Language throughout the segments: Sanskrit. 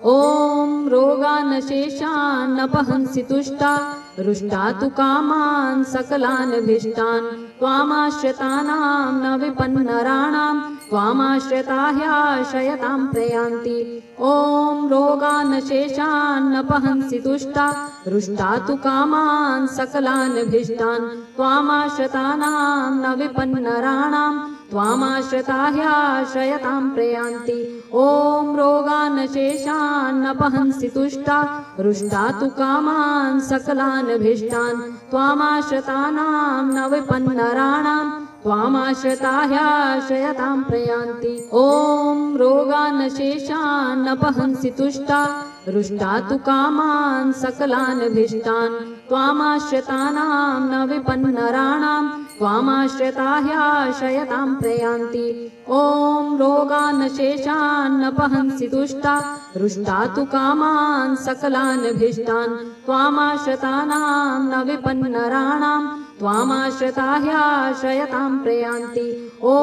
ॐ रोगानशेषान्नपहंसि तुष्टा रुष्टा तु कामान् सकलानभीष्टान् त्वामाश्रितानां न विपन्नराणां त्वामाश्रिता ह्याशयतां प्रयान्ति। ॐ रोगानशेषान्नपहंसि तुष्टा रुष्टा तु कामान् सकलानभीष्टान् त्वामाश्रितानां न विपन्नराणां त्वामाश्रिता ह्याशयतां प्रयान्ति। ॐ रोगानशेषान्नपहंसि तुष्टा रुष्टा तु कामान् सकलानभीष्टान् त्वामाश्रितानां न विपन्नराणां त्वामाश्रिता ह्याशयतां प्रयान्ति। ॐ रोगानशेषान्नपहंसि तुष्टा रुष्टा तु कामान् सकलानभीष्टान् त्वामाश्रितानां न विपन्नराणां त्वामाश्रिता ह्याशयतां प्रयान्ति। ॐ रोगानशेषान्नपहंसि तुष्टा रुष्टा तु कामान् सकलानभीष्टान् त्वामाश्रितानां न विपन्नराणां त्वामाश्रिता ह्याशयतां प्रयान्ति। ॐ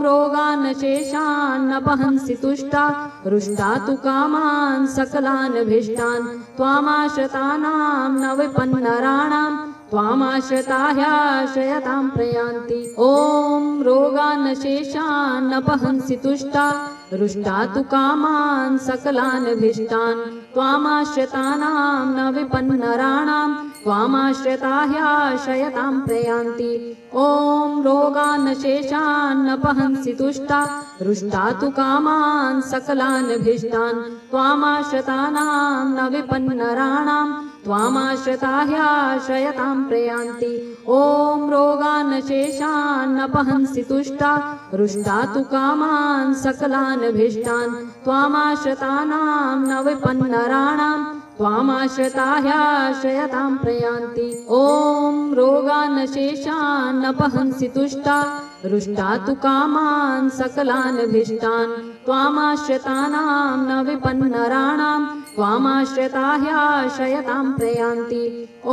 रोगानशेषान्नपहंसि तुष्टा रुष्टा तु कामान् सकलानभीष्टान् त्वामाश्रितानां न विपन्नराणां त्वामाश्रिता ह्याशयतां प्रयान्ति। ॐ रोगानशेषान्नपहंसि तुष्टा रुष्टा तु कामान् सकलानभीष्टान् त्वामाश्रितानां न विपन्नराणां त्वामाश्रिता ह्याशयतां प्रयान्ति। ॐ रोगानशेषान्नपहंसि तुष्टा रुष्टा तु कामान् सकलानभीष्टान् त्वामाश्रितानां न विपन्नराणां त्वामाश्रिता ह्याशयतां प्रयान्ति। ॐ रोगानशेषान्नपहंसि तुष्टा रुष्टा तु कामान् सकलानभीष्टान् त्वामाश्रितानां न विपन्नराणां त्वामाश्रिता ह्याशयतां प्रयान्ति। ॐ रोगानशेषान्नपहंसि तुष्टा रुष्टा तु कामान् सकलानभीष्टान् त्वामाश्रितानां न विपन्नराणां त्वामाश्रिता ह्याशयतां प्रयान्ति। ॐ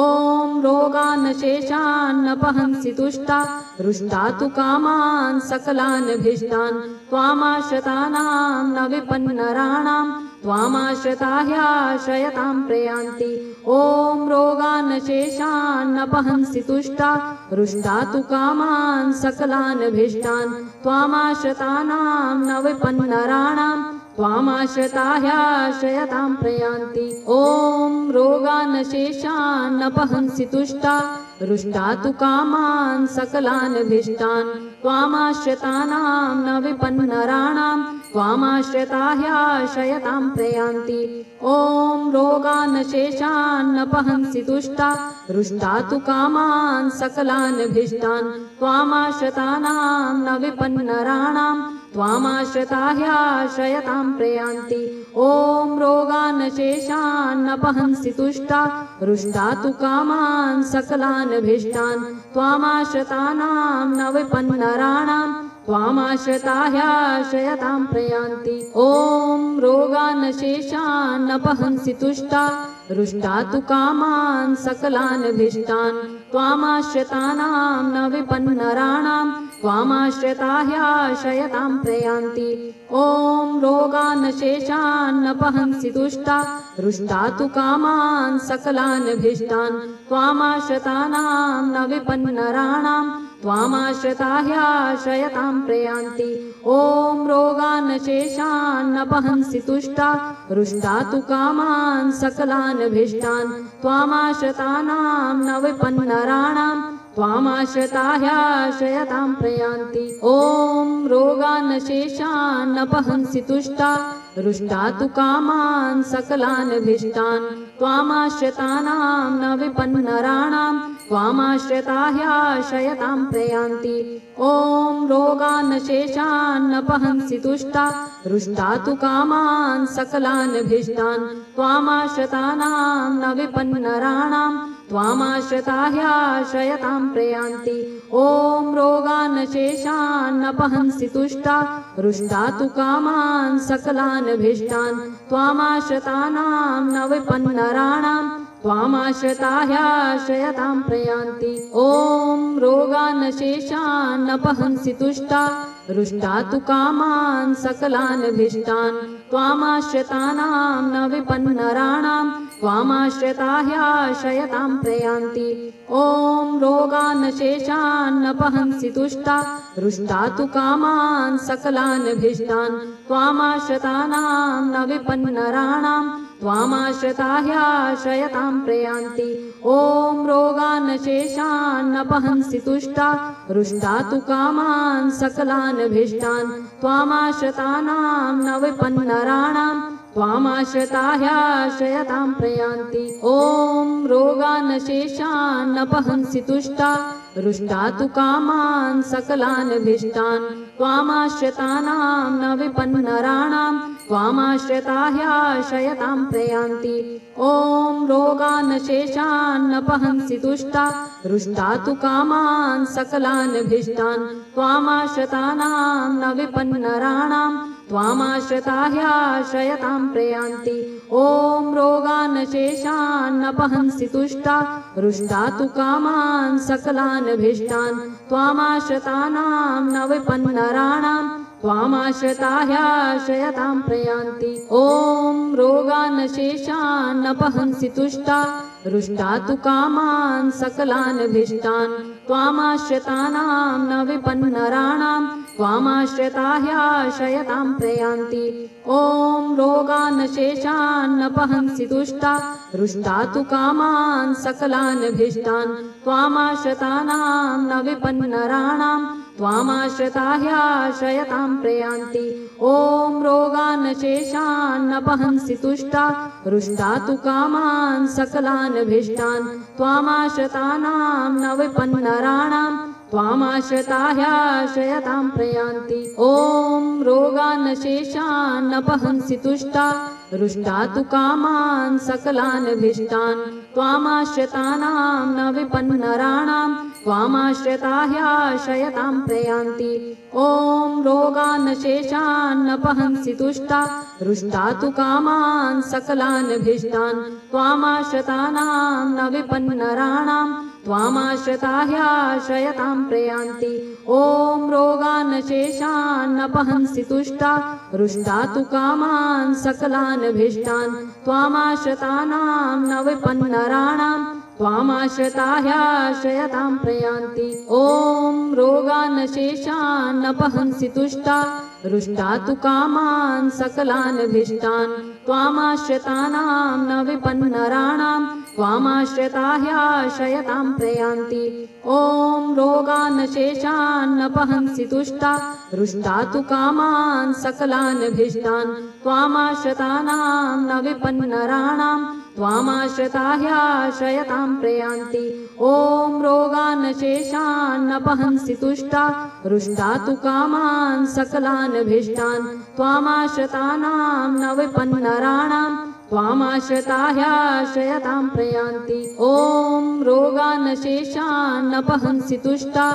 रोगानशेषान्नपहंसि तुष्टा रुष्टा तु कामान् सकलानभीष्टान् त्वामाश्रितानां न विपन्नराणां त्वामाश्रिता ह्याशयतां प्रयान्ति। ॐ रोगानशेषान्नपहंसि तुष्टा रुष्टा तु कामान् सकलानभीष्टान् त्वामाश्रितानां न विपन्नराणां त्वामाश्रिता ह्याशयतां प्रयान्ति। ॐ रोगानशेषान्नपहंसि तुष्टा रुष्टा तु कामान् सकलानभीष्टान् त्वामाश्रितानां न विपन्नराणां त्वामाश्रिता ह्याशयतां प्रयान्ति। ॐ रोगानशेषान्नपहंसि तुष्टा रुष्टा तु कामान् सकलानभीष्टान् त्वामाश्रितानां न विपन्नराणां त्वामाश्रिता ह्याशयतां प्रयान्ति। ॐ रोगानशेषान्नपहंसि तुष्टा रुष्टा तु कामान् सकलानभीष्टान् त्वामाश्रितानां न विपन्नराणां त्वामाश्रिता ह्याशयतां प्रयान्ति। ॐ रोगानशेषान्नपहंसि तुष्टा रुष्टा तु कामान् सकलानभीष्टान् त्वामाश्रितानां न विपन्नराणां त्वामाश्रिता ह्याशयतां प्रयान्ति। ॐ रोगानशेषान्नपहंसि तुष्टा रुष्टा तु कामान् सकलानभीष्टान् त्वामाश्रितानां न विपन्नराणां त्वामाश्रिता ह्याशयतां प्रयान्ति। ॐ रोगानशेषान्नपहंसि तुष्टा रुष्टा तु कामान् सकलानभीष्टान् त्वामाश्रितानां न विपन्नराणां त्वामाश्रिता ह्याशयतां प्रयान्ति। ॐ रोगानशेषान्नपहंसि तुष्टा रुष्टा तु कामान् सकलानभीष्टान् त्वामाश्रितानां न विपन्नराणां त्वामाश्रिता ह्याशयतां प्रयान्ति। ॐ रोगानशेषान्नपहंसि तुष्टा रुष्टा तु कामान् सकलानभीष्टान् त्वामाश्रितानां न विपन्नराणां त्वामाश्रिता ह्याशयतां प्रयान्ति। ॐ रोगानशेषान्नपहंसि तुष्टा रुष्टा तु कामान् सकलानभीष्टान् त्वामाश्रितानां न विपन्नराणां त्वामाश्रिता ह्याश्रयतां प्रयान्ति। ॐ रोगान् शेषान्नपहंसि तुष्टा रुष्टा तु कामान् सकलान् भीष्टान् त्वामाश्रितानां न विपन्नराणां त्वामाश्रिता ह्याश्रयतां प्रयान्ति। ॐ रोगान् शेषान्नपहंसि तुष्टा रुष्टा तु कामान् सकलान् भीष्टान् त्वामाश्रितानां न विपन्नराणां त्वामाश्रिता ह्याश्रयतां प्रयान्ति। ॐ रोगान् शेषान्नपहंसि तुष्टा रुष्टा तु कामान् सकलान् भीष्टान् त्वामाश्रितानां न विपन्नराणां त्वामाश्रिता ह्याश्रयतां प्रयान्ति। ॐ रोगान् शेषान्नपहंसि तुष्टा रुष्टा तु कामान् सकलान् भीष्टान् त्वामाश्रितानां न विपन्नराणां त्वामाश्रिता ह्याश्रयतां प्रयान्ति। ॐ रोगान् शेषान्नपहंसि तुष्टा रुष्टा तु कामान् सकलान् भीष्टान् त्वामाश्रितानां न विपन्नराणां त्वामाश्रिता ह्याश्रयतां प्रयान्ति। ॐ रोगान् शेषान्नपहंसि तुष्टा रुष्टा तु कामान् सकलान् भीष्टान् त्वामाश्रितानां न विपन्नराणां त्वामाश्रिता ह्याश्रयतां प्रयान्ति। ॐ रोगान् शेषान्नपहंसि तुष्टा रुष्टा तु कामान् सकलान् भीष्टान् त्वामाश्रितानां न विपन्नराणां त्वामाश्रिता ह्याश्रयतां प्रयान्ति। ॐ रोगान् शेषान्नपहंसि तुष्टा रुष्टा तु कामान् सकलान् भीष्टान् त्वामाश्रितानां न विपन्नराणां त्वामाश्रिता ह्याश्रयतां प्रयान्ति। ॐ रोगान् शेषान्नपहंसि तुष्टा रुष्टा तु कामान् सकलान् भीष्टान् त्वामाश्रितानां न विपन्नराणां त्वामाश्रिता ह्याश्रयतां प्रयान्ति। ॐ रोगान् शेषान्नपहंसि तुष्टा रुष्टा तु कामान् सकलान् भीष्टान् त्वामाश्रितानां न विपन्नराणां त्वामाश्रिता ह्याश्रयतां प्रयान्ति। ॐ रोगान् शेषान्नपहंसि तुष्टा रुष्टा तु कामान् सकलान् भीष्टान् त्वामाश्रितानां न विपन्नराणां त्वामाश्रिता ह्याश्रयतां प्रयान्ति। ॐ रोगान् शेषान्नपहंसि तुष्टा रुष्टा तु कामान् सकलान् भीष्टान् त्वामाश्रितानां न विपन्नराणां त्वामाश्रिता ह्याश्रयतां प्रयान्ति। ॐ रोगान् शेषान्नपहंसि तुष्टा रुष्टा तु कामान् सकलान् भीष्टान् त्वामाश्रितानां न विपन्नराणां त्वामाश्रिता ह्याश्रयतां प्रयान्ति। ॐ रोगान् शेषान्नपहंसि तुष्टा रुष्टा तु कामान् सकलान् भीष्टान् त्वामाश्रितानां न विपन्नराणां त्वामाश्रिता ह्याश्रयतां प्रयान्ति। ॐ रोगान् शेषान्नपहंसि तुष्टा रुष्टा तु कामान् सकलान् भीष्टान् त्वामाश्रितानां न विपन्नराणां त्वामाश्रिता ह्याश्रयतां प्रयान्ति। ॐ रोगान् शेषान्नपहंसि तुष्टा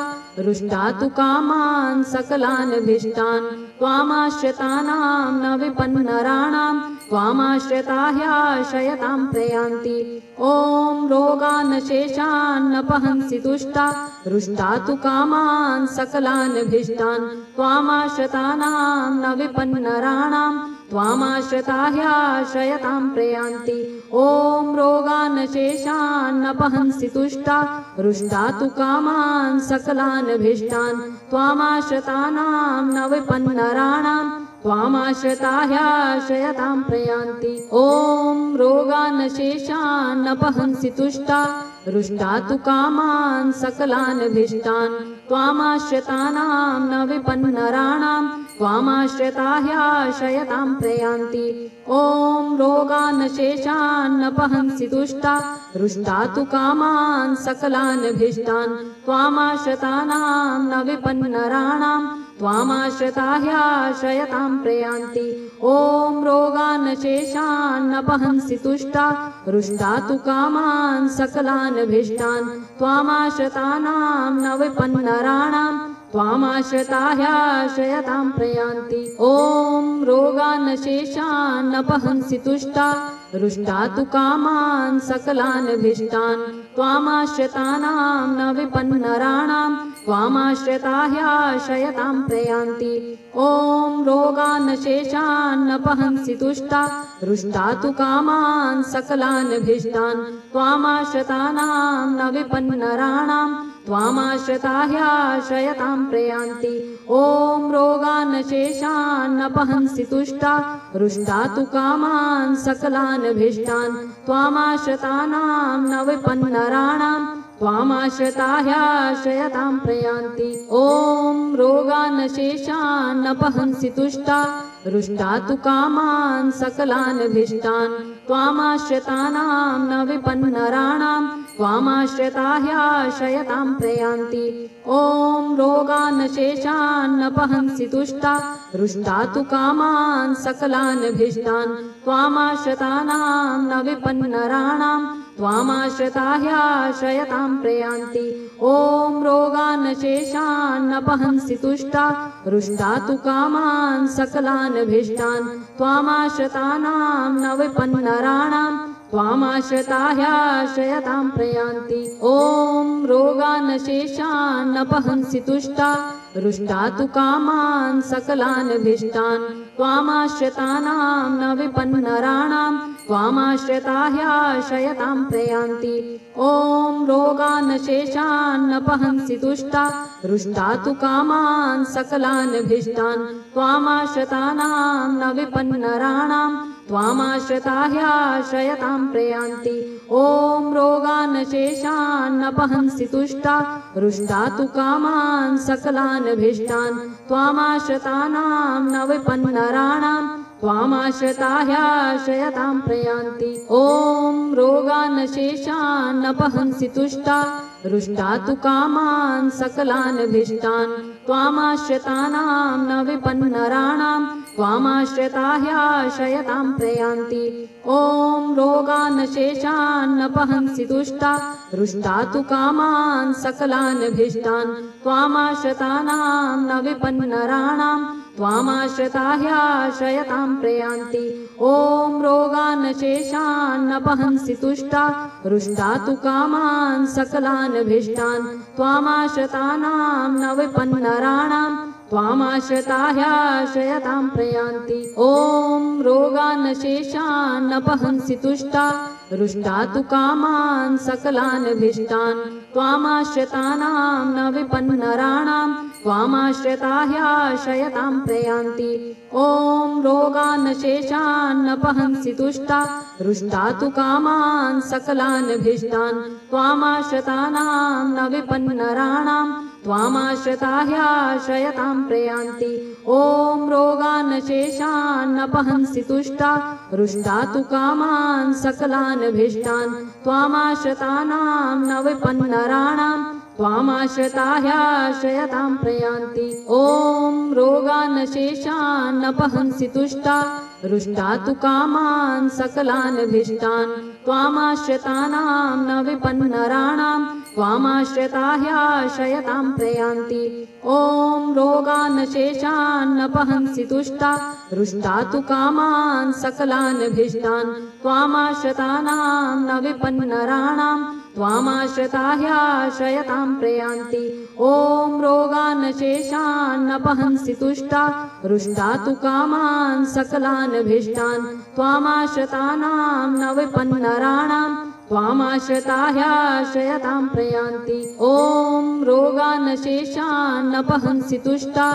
रुष्टा तु कामान् सकलान् भीष्टान् त्वामाश्रितानां न विपन्नराणां त्वामाश्रिता ह्याश्रयतां प्रयान्ति। ॐ रोगान् शेषान्नपहंसि तुष्टा रुष्टा तु कामान् सकलान् भीष्टान् त्वामाश्रितानां न विपन्नराणां त्वामाश्रिता ह्याश्रयतां प्रयान्ति। ॐ रोगान् शेषान्नपहंसि तुष्टा रुष्टा तु कामान् सकलान् भीष्टान् त्वामाश्रितानां न विपन्नराणां त्वामाश्रिता ह्याश्रयतां प्रयान्ति। ॐ रोगान् शेषान्नपहंसि तुष्टा रुष्टा तु कामान् सकलान् भीष्टान् त्वामाश्रितानां न विपन्नराणां त्वामाश्रिता ह्याश्रयतां प्रयान्ति। ॐ रोगान् शेषान्नपहंसि तुष्टा रुष्टा तु कामान् सकलान् भीष्टान् त्वामाश्रितानां न विपन्नराणां त्वामाश्रिता ह्याश्रयतां प्रयान्ति। ॐ रोगान् शेषान्नपहंसि तुष्टा रुष्टा तु कामान् सकलान् भीष्टान् त्वामाश्रितानां न विपन्नराणां त्वामाश्रिता ह्याश्रयतां प्रयान्ति। ॐ रोगानशेषानपहंसि तुष्टा रुष्टा तु कामान् सकलानभीष्टान् त्वामाश्रितानां न विपन्नराणां त्वामाश्रिता ह्याश्रयतां प्रयान्ति। ॐ रोगानशेषानपहंसि तुष्टा रुष्टा तु कामान् सकलानभीष्टान् त्वामाश्रितानां न विपन्नराणां त्वामाश्रिता ह्याश्रयतां प्रयान्ति। ॐ रोगानशेषानपहंसि तुष्टा रुष्टा तु कामान् सकलानभीष्टान् त्वामाश्रितानां न विपन्नराणां त्वामाश्रिता ह्याश्रयतां प्रयान्ति। ॐ रोगानशेषानपहंसि तुष्टा रुष्टा तु कामान् सकलानभीष्टान् त्वामाश्रितानां न विपन्नराणां त्वामाश्रिता ह्याश्रयतां प्रयान्ति। ॐ रोगानशेषानपहंसि तुष्टा रुष्टा तु कामान् सकलानभीष्टान् त्वामाश्रितानां न विपन्नराणां त्वामाश्रिता ह्याश्रयतां प्रयान्ति। ॐ रोगानशेषानपहंसि तुष्टा रुष्टा तु कामान् सकलानभीष्टान् त्वामाश्रितानां न विपन्नराणां त्वामाश्रिता ह्याश्रयतां प्रयान्ति। ॐ रोगानशेषानपहंसि तुष्टा रुष्टा तु कामान् सकलानभीष्टान् त्वामाश्रितानां न विपन्नराणां त्वामाश्रिता ह्याश्रयतां प्रयान्ति। ॐ रोगानशेषानपहंसि तुष्टा रुष्टा तु कामान् सकलानभीष्टान् त्वामाश्रितानां न विपन्नराणां त्वामाश्रिता ह्याश्रयतां प्रयान्ति। ॐ रोगानशेषानपहंसि तुष्टा रुष्टा तु कामान् सकलानभीष्टान् त्वामाश्रितानां न विपन्नराणां त्वामाश्रिता ह्याश्रयतां प्रयान्ति। ॐ रोगानशेषानपहंसि तुष्टा रुष्टा तु कामान् सकलानभीष्टान् त्वामाश्रितानां न विपन्नराणां त्वामाश्रिता ह्याश्रयतां प्रयान्ति। ॐ रोगानशेषानपहंसि तुष्टा रुष्टा तु कामान् सकलानभीष्टान् त्वामाश्रितानां न विपन्नराणां त्वामाश्रिता ह्याश्रयतां प्रयान्ति। ॐ रोगानशेषानपहंसि तुष्टा रुष्टा तु कामान् सकलानभीष्टान् त्वामाश्रितानां न विपन्नराणां त्वामाश्रिता ह्याश्रयतां प्रयान्ति। ॐ रोगानशेषानपहंसि तुष्टा रुष्टा तु कामान् सकलानभीष्टान् त्वामाश्रितानां न विपन्नराणां त्वामाश्रिता ह्याश्रयतां प्रयान्ति। ॐ रोगानशेषानपहंसि तुष्टा रुष्टा तु कामान् सकलानभीष्टान् त्वामाश्रितानां न विपन्नराणां त्वामाश्रिता ह्याश्रयतां प्रयान्ति। ॐ रोगानशेषानपहंसि तुष्टा रुष्टा तु कामान् सकलानभीष्टान् त्वामाश्रितानां न विपन्नराणां त्वामाश्रिता ह्याश्रयतां प्रयान्ति। ॐ रोगानशेषानपहंसि तुष्टा रुष्टा तु कामान् सकलानभीष्टान् त्वामाश्रितानां न विपन्नराणां त्वामाश्रिता ह्याश्रयतां प्रयान्ति। ॐ रोगानशेषानपहंसि तुष्टा रुष्टा तु कामान् सकलानभीष्टान् त्वामाश्रितानां न विपन्नराणां त्वामाश्रिता ह्याश्रयतां प्रयान्ति। ॐ रोगानशेषानपहंसि तुष्टा रुष्टा तु कामान् सकलानभीष्टान् त्वामाश्रितानां न विपन्नराणां त्वामाश्रिता ह्याश्रयतां प्रयान्ति। ॐ रोगानशेषानपहंसि तुष्टा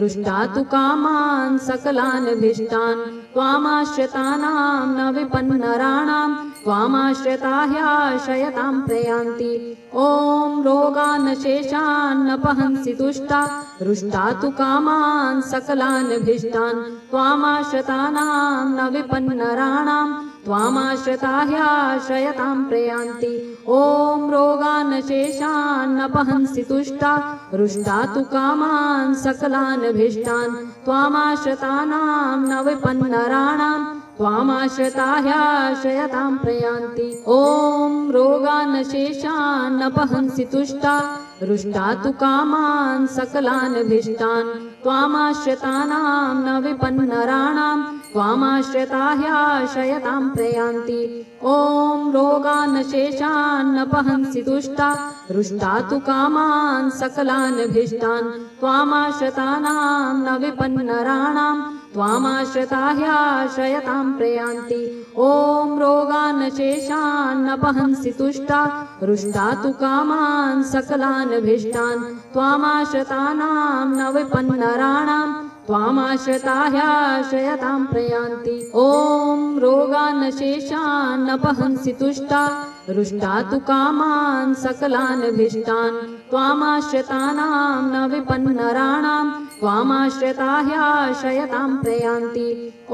रुष्टा तु कामान् सकलानभीष्टान् त्वामाश्रितानां न विपन्नराणां त्वामाश्रिता ह्याश्रयतां प्रयान्ति। ॐ रोगानशेषानपहंसि तुष्टा रुष्टा तु कामान् सकलानभीष्टान् त्वामाश्रितानां न विपन्नराणां त्वामाश्रिता ह्याश्रयतां प्रयान्ति। ॐ रोगानशेषानपहंसि तुष्टा रुष्टा तु कामान् सकलानभीष्टान् त्वामाश्रितानां न विपन्नराणां त्वामाश्रिता ह्याश्रयतां प्रयान्ति। ॐ रोगानशेषानपहंसि तुष्टा रुष्टा तु कामान् सकलान् भीष्टान् त्वामाश्रितानां न विपन्नराणां त्वामाश्रिता ह्याशयतां प्रयान्ति ॐ रोगान् शेषान् न पहंसि तुष्टा रुष्टा तु कामान् सकलान् भीष्टान् त्वामाश्रितानां न विपन्नराणां त्वामाश्रिता ह्याशयतां प्रयान्ति ॐ रोगान् शेषान् न पहंसि तुष्टा रुष्टा तु कामान् सकलान् भीष्टान् त्वामाश्रितानां न विपन्नराणां त्वामाश्रिता ह्याशयतां प्रयान्ति ॐ रोगान् शेषान् न पहंसि तुष्टा रुष्टा तु कामान् सकलान् भीष्टान् त्वामाश्रितानां न विपन्नराणां त्वामाश्रिता ह्याशयतां प्रयान्ति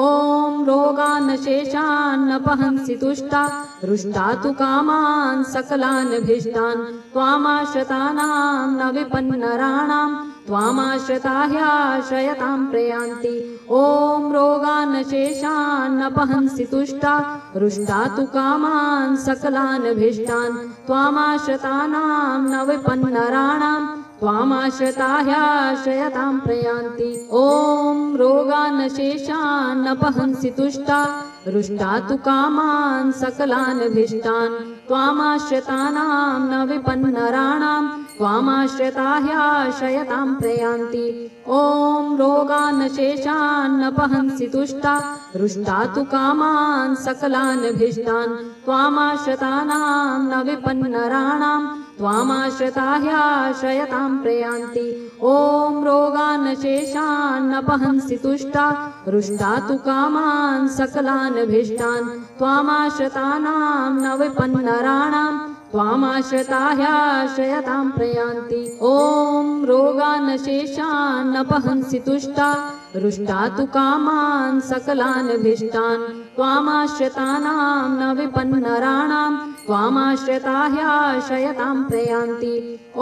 ॐ रोगान् शेषान् न पहंसि तुष्टा रुष्टा तु कामान् सकलान् भीष्टान् त्वामाश्रितानां न विपन्नराणां त्वामाश्रिता ह्याशयतां प्रयान्ति ॐ रोगान् शेषान् न पहंसि तुष्टा रुष्टा तु कामान् सकलान् भीष्टान् त्वामाश्रितानां न विपन्नराणां त्वामाश्रिता ह्याशयतां प्रयान्ति ॐ रोगान् शेषान् न पहंसि तुष्टा रुष्टा तु कामान् सकलान् भीष्टान् त्वामाश्रितानां न विपन्नराणां त्वामाश्रिता ह्याशयतां प्रयान्ति ॐ रोगान् शेषान् न पहंसि तुष्टा रुष्टा तु कामान् सकलान् भीष्टान् त्वामाश्रितानां न विपन्नराणां त्वामाश्रिता ह्याशयतां प्रयान्ति ॐ रोगान् शेषान् न पहंसि तुष्टा रुष्टा तु कामान् सकलान् भीष्टान् त्वामाश्रितानां न विपन्नराणां त्वामाश्रिता ह्याशयतां प्रयान्ति ॐ रोगान् शेषान् न पहंसि तुष्टा रुष्टा तु कामान् सकलान् भीष्टान् त्वामाश्रितानां न विपन्नराणां त्वामाश्रिता ह्याशयतां प्रयान्ति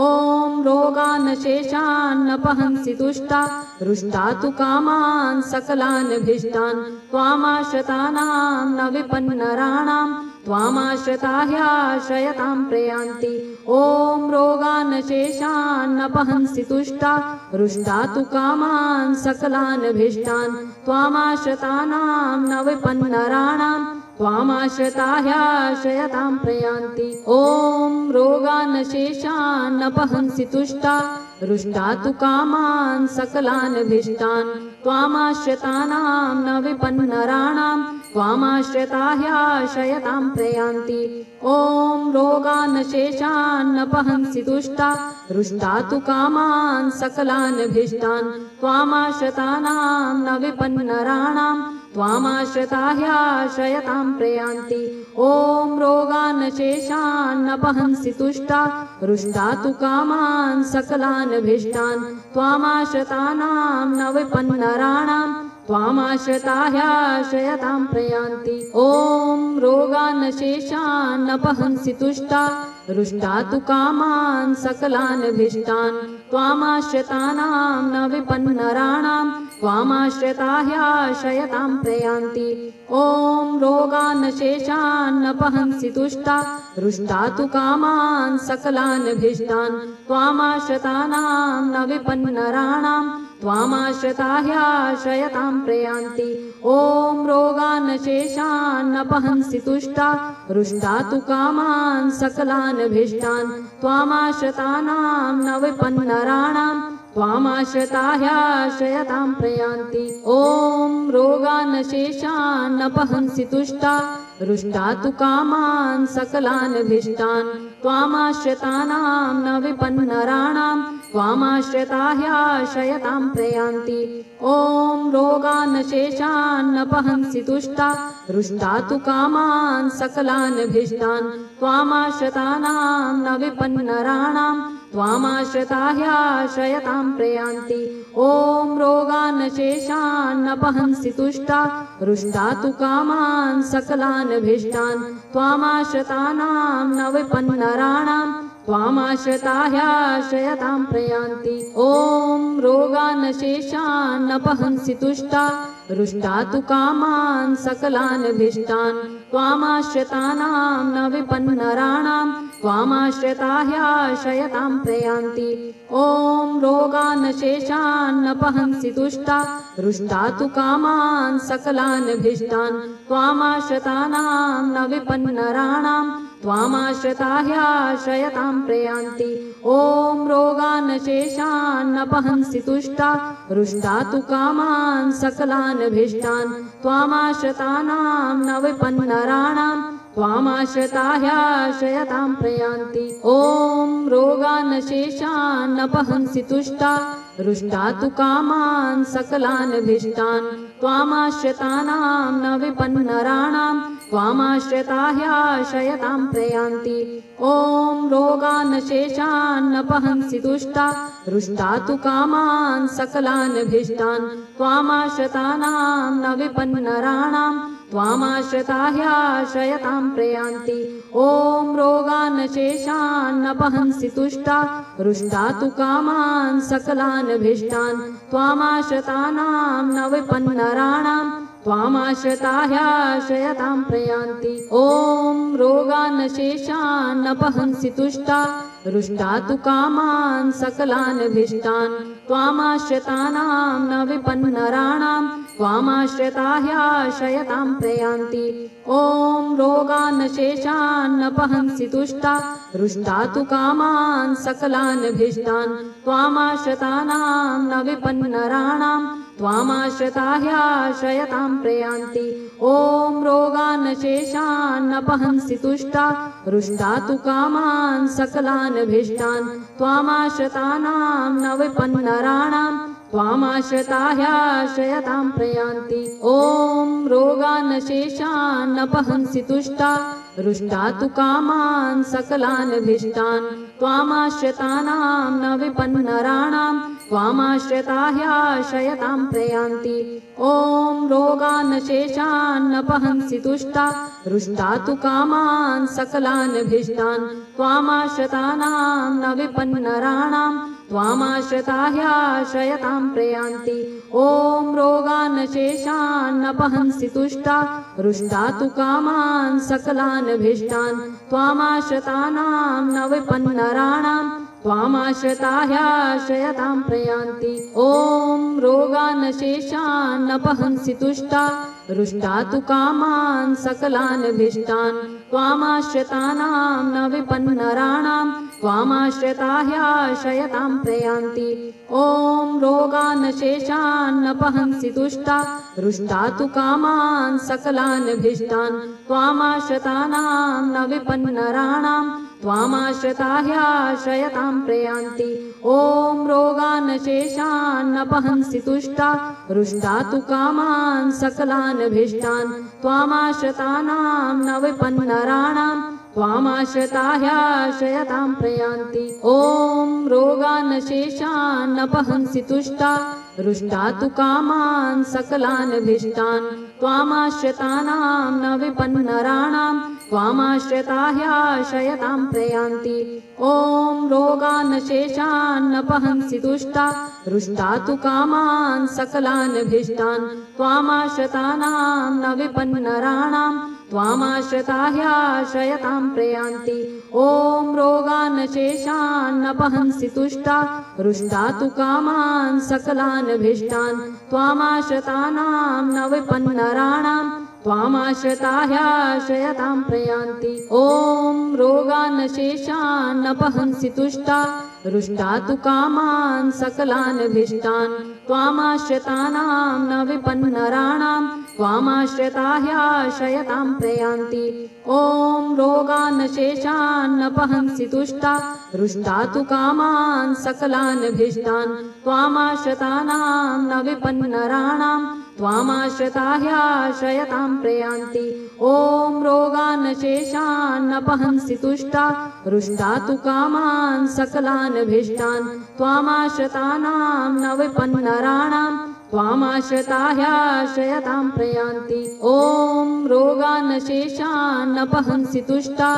ॐ रोगान् शेषान् न पहंसि तुष्टा रुष्टा तु कामान् सकलान् भीष्टान् त्वामाश्रितानां न विपन्नराणां त्वामाश्रिता ह्याशयतां प्रयान्ति ॐ रोगान् शेषान् न पहंसि तुष्टा रुष्टा तु कामान् सकलान् भीष्टान् त्वामाश्रितानां न विपन्नराणां त्वामाश्रिता ह्याशयतां प्रयान्ति ॐ रोगान् शेषान् न पहंसि तुष्टा रुष्टा तु कामान् सकलान् भीष्टान् त्वामाश्रितानां न विपन्नराणां त्वामाश्रिता ह्याशयतां प्रयान्ति ॐ रोगान् शेषान् न पहंसि तुष्टा रुष्टा तु कामान् सकलान् भीष्टान् त्वामाश्रितानां न विपन्नराणां त्वामाश्रिता ह्याशयतां प्रयान्ति ॐ रोगान् शेषान् न पहंसि तुष्टा रुष्टा तु कामान् सकलान् भीष्टान् त्वामाश्रितानां न विपन्नराणां त्वामाश्रिता ह्याशयतां प्रयान्ति ॐ रोगान् शेषान् न पहंसि तुष्टा रुष्टा तु कामान् सकलान् भीष्टान् त्वामाश्रितानां न विपन्नराणां त्वामाश्रिता ह्याशयतां प्रयान्ति ॐ रोगान् शेषान् न पहंसि तुष्टा रुष्टा तु कामान् सकलान् भीष्टान् त्वामाश्रितानां न विपन्नराणां त्वामाश्रिता ह्याशयतां प्रयान्ति ॐ रोगान् शेषान् न पहंसि तुष्टा रुष्टा तु कामान् सकलान् भीष्टान् त्वामाश्रितानां न विपन्नराणां त्वामाश्रिता ह्याशयतां प्रयान्ति ॐ रोगान् शेषान् न पहंसि तुष्टा रुष्टा तु कामान् सकलान् भीष्टान् त्वामाश्रितानां न विपन्नराणां त्वामाश्रिता ह्याशयतां प्रयान्ति ॐ रोगान् शेषान् न पहंसि तुष्टा रुष्टा तु कामान् सकलान् भीष्टान् त्वामाश्रितानां न विपन्नराणां त्वामाश्रिता ह्याशयतां प्रयान्ति ॐ रोगान् शेषान् न पहंसि तुष्टा रुष्टा तु कामान् सकलान् भीष्टान् त्वामाश्रितानां न विपन्नराणां त्वामाश्रिता ह्याशयतां प्रयान्ति ॐ रोगान् शेषान् न पहंसि तुष्टा रुष्टा तु कामान् सकलानभीष्टान् त्वामाश्रितानां न विपन्नराणां त्वामाश्रिता ह्याशयतां प्रयान्ति ॐ रोगान् शेषान्नपहंसि तुष्टा रुष्टा तु कामान् सकलानभीष्टान् त्वामाश्रितानां न विपन्नराणां त्वामाश्रिता ह्याशयतां प्रयान्ति ॐ रोगान् शेषान्नपहंसि तुष्टा रुष्टा तु कामान् सकलानभीष्टान् त्वामाश्रितानां न विपन्नराणां त्वामाश्रिता ह्याशयतां प्रयान्ति ॐ रोगान् शेषान्नपहंसि तुष्टा रुष्टा तु कामान् सकलानभीष्टान् त्वामाश्रितानां न विपन्नराणां त्वामाश्रिता ह्याशयतां प्रयान्ति ॐ रोगान् शेषान्नपहंसि तुष्टा रुष्टा तु कामान् सकलानभीष्टान् त्वामाश्रितानां न विपन्नराणां त्वामाश्रिता ह्याशयतां प्रयान्ति ॐ रोगान् शेषान्नपहंसि तुष्टा रुष्टा तु कामान् सकलानभीष्टान् त्वामाश्रितानां न विपन्नराणां त्वामाश्रिता ह्याशयतां प्रयान्ति ॐ रोगान् शेषान्नपहंसि तुष्टा रुष्टा तु कामान् सकलानभीष्टान् त्वामाश्रितानां न विपन्नराणां त्वामाश्रिता ह्याशयतां प्रयान्ति ॐ रोगान् शेषान्नपहंसि तुष्टा रुष्टा तु कामान् सकलानभीष्टान् त्वामाश्रितानां न विपन्नराणां त्वामाश्रिता ह्याशयतां प्रयान्ति ॐ रोगान् शेषान्नपहंसि तुष्टा रुष्टा तु कामान् सकलानभीष्टान् त्वामाश्रितानां न विपन्नराणां त्वामाश्रिता ह्याशयतां प्रयान्ति ॐ रोगान् शेषान्नपहंसि तुष्टा रुष्टा तु कामान् सकलानभीष्टान् त्वामाश्रितानां न विपन्नराणां त्वामाश्रिता ह्याशयतां प्रयान्ति ॐ रोगान् शेषान्नपहंसि तुष्टा रुष्टा तु कामान् सकलानभीष्टान् त्वामाश्रितानां न विपन्नराणां त्वामाश्रिता ह्याशयतां प्रयान्ति ॐ रोगान् शेषान्नपहंसि तुष्टा रुष्टा तु कामान् सकलानभीष्टान् त्वामाश्रितानां न विपन्नराणां त्वामाश्रिता ह्याशयतां प्रयान्ति ॐ रोगान् शेषान्नपहंसि तुष्टा रुष्टा तु कामान् सकलानभीष्टान् त्वामाश्रितानां न विपन्नराणां त्वामाश्रिता ह्याशयतां प्रयान्ति ॐ रोगान् शेषान्नपहंसि तुष्टा रुष्टा तु कामान् सकलानभीष्टान् त्वामाश्रितानां न विपन्नराणां त्वामाश्रिता ह्याशयतां प्रयान्ति ॐ रोगान् शेषान्नपहंसि तुष्टा रुष्टा तु कामान् सकलानभीष्टान् त्वामाश्रितानां न विपन्नराणां त्वामाश्रिता ह्याशयतां प्रयान्ति ॐ रोगान् शेषान्नपहंसि तुष्टा रुष्टा तु कामान् सकलानभीष्टान् त्वामाश्रितानां न विपन्नराणां त्वामाश्रिता ह्याशयतां प्रयान्ति ॐ रोगान् शेषान्नपहंसि तुष्टा रुष्टा तु कामान् सकलानभीष्टान् त्वामाश्रितानां न विपन्नराणां त्वामाश्रिता ह्याशयतां प्रयान्ति ॐ रोगान् शेषान्नपहंसि तुष्टा रुष्टा तु कामान् सकलानभीष्टान् त्वामाश्रितानां न विपन्नराणां त्वामाश्रिता ह्याशयतां प्रयान्ति ॐ रोगान् शेषान्नपहंसि तुष्टा रुष्टा तु कामान् सकलानभीष्टान् त्वामाश्रितानां न विपन्नराणां त्वामाश्रिता ह्याशयतां प्रयान्ति ॐ रोगान् शेषान्नपहंसि तुष्टा रुष्टा तु कामान् सकलानभीष्टान् त्वामाश्रितानां न विपन्नराणां त्वामाश्रिता ह्याशयतां प्रयान्ति ॐ रोगान् शेषान्नपहंसि तुष्टा रुष्टा तु कामान् सकलानभीष्टान् त्वामाश्रितानां न विपन्नराणां त्वामाश्रिता ह्याश्रयतां प्रयान्ति। ॐ रोगान् शेषान्नपहंसि तुष्टा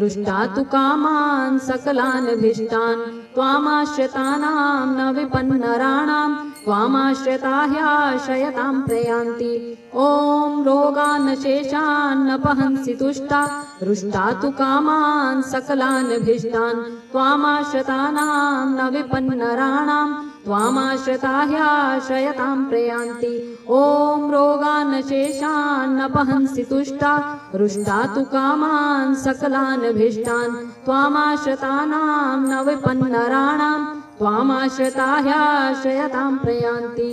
रुष्टा तु कामान् सकलान् भीष्टान् त्वामाश्रितानां न विपन्नराणां त्वामाश्रिता ह्याश्रयतां प्रयान्ति। ॐ रोगान् शेषान्नपहंसि तुष्टा रुष्टा तु कामान् सकलान् भीष्टान् त्वामाश्रितानां न विपन्नराणां त्वामाश्रिता ह्याश्रयतां प्रयान्ति। ॐ रोगान् शेषान्नपहंसि तुष्टा रुष्टा तु कामान् सकलान् भीष्टान् त्वामाश्रितानां न विपन्नराणां त्वामाश्रिता ह्याश्रयतां प्रयान्ति।